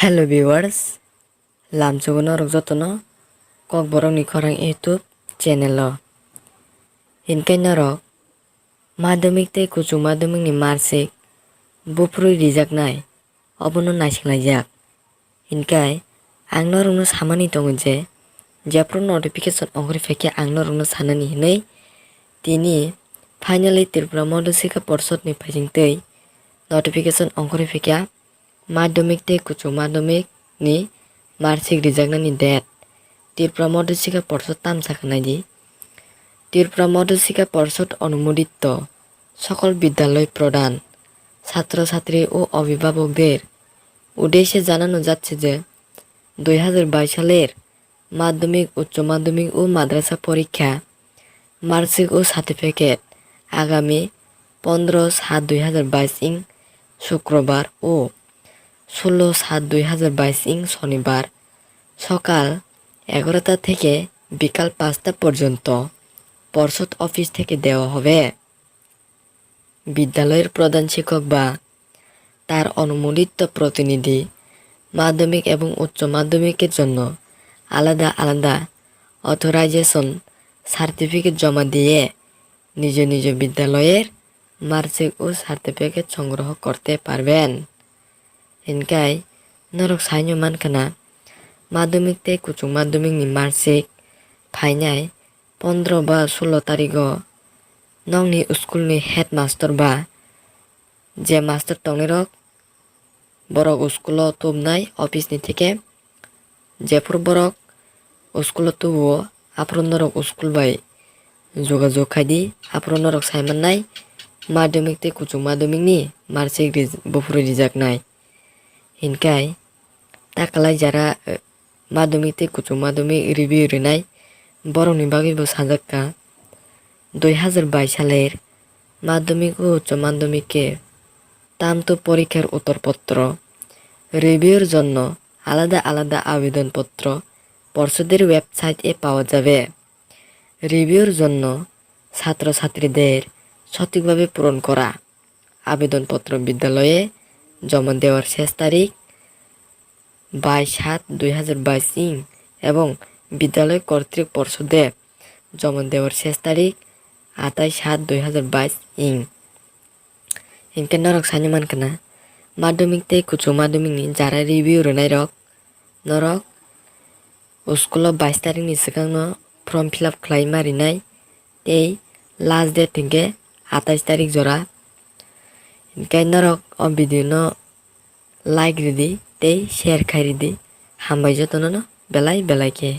Hello viewers, lamsugono rokjotono kok borok ni khorang YouTube channel o. Hinkai norok madhyamik tei kuchung madhyamik ni marksheet bufrui rijaknai obono naisinglaijak. Hinkai ang norokno samani tongo je jephru notification ongri phaikhe ang norokno sanani hinui tini finally Tripura Madhya Shikha Porshod ni phaisingtwi notification ongri phaikha madhyamik tei kuchung madhyamik ni marksheet rijaknani date Tripura Madhya Shikha Porshod tamsa khnai Tripura Madhya Shikha Porshod অনুমোদিত সকল বিদ্যালয় প্রধান ছাত্রছাত্রী ও অভিভাবকদের উদ্দেশ্যে জানানো যাচ্ছে যে 2022 সালের মাধ্যমিক উচ্চ মাধ্যমিক ও মাদ্রাসা পরীক্ষা মার্কশিট ও সার্টিফিকেট আগামী 15/7/2022 ইং শুক্রবার ও 16/7/2022 ইং শনিবার সকাল 11টা থেকে বিকাল 5টা পর্যন্ত পর্ষদ অফিস থেকে দেওয়া হবে। বিদ্যালয়ের প্রধান শিক্ষক বা তার অনুমোদিত প্রতিনিধি মাধ্যমিক এবং উচ্চ মাধ্যমিকের জন্য আলাদা আলাদা অথরাইজেশন সার্টিফিকেট জমা দিয়ে নিজ নিজ বিদ্যালয়ের মার্কশিট ও সার্টিফিকেট সংগ্রহ করতে পারবেন। হিনকাই নরক সাইনো মানখানা মাধ্যমিক তে কুচুং মাধ্যমিক ni marksheet ফাইনাই 15 বা 16 তারিখও নংনি স্কুলনি হেডমাস্টার বা যে মাস্টার টংনিরক বরক স্কুল তুবনাই অফিসনি থেকে যেফোর বরক স্কুল তুবো আফরনরক স্কুল বাই যোগাযোগ খাইদি আফরনরক সাইমাননাই মাধ্যমিক তে কুচুং মাধ্যমিক ni marksheet bufrui rijaknai হিনকাই তাকালাই যারা মাধ্যমিক তে কুচুং মাধ্যমিক রিভিউ রিনাই বরংনি বাগৈবো সাজাক্কা 2022 সালের মাধ্যমিক ও উচ্চ মাধ্যমিকে তামতো পরীক্ষার উত্তরপত্র রিভিউর জন্য আলাদা আলাদা আবেদনপত্র পর্ষদের ওয়েবসাইটে পাওয়া যাবে। রিভিউর জন্য ছাত্রছাত্রীদের সঠিকভাবে পূরণ করা আবেদনপত্র বিদ্যালয়ে জমা দেওয়ার শেষ তারিখ 22/7/2022 ইং এবং বিদ্যালয় কর্তৃক পর্ষদে জমা দেওয়ার শেষ তারিখ 28/7/2022 ইং। হিনকে নরক সাইনো মানখানা মাধ্যমিক তে কুচুং মাধ্যমিক ni যারা রিভিউ রনাই রক নরক স্কুল 22 তারিখ ni সিগাংনো ফর্ম ফিল আপ খালাই মারিনাই এই লাস্ট ডেট থেকে 28 তারিখ জরা হিনকে নরক অ ভিডিও নো লাইক রিদি তেই শেয়ার খাই রিদি হামবাই যতন বেলাই বেলাইকে।